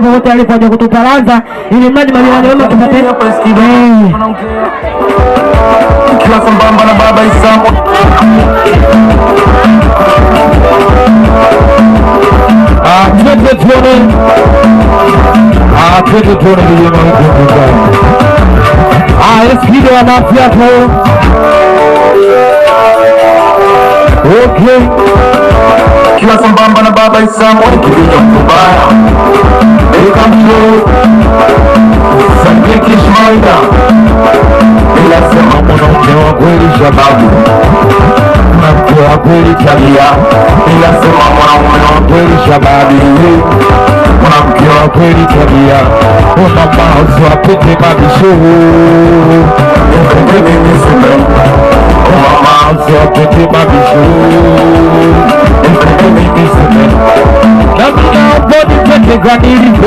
wote alipoja kututalaza ili mradi majirani wema tupate kila sambamba na baba Isamu. Twende tuone vijana huko. Eskido anafia tu. Okay. Kila sambamba na baba Isamu kibinya kubaya. Welcome to Sanjiki Shmaida. Ila sema mwanamke wa kweli shababu, mwanamke wa kweli tabia. Ila sema mwanaume wa kweli shababu, mwanamke wa kweli tabia. Una mawazo apite mabishu, una mawazo apite mabishu. Na mina mboni tete kwa nilipo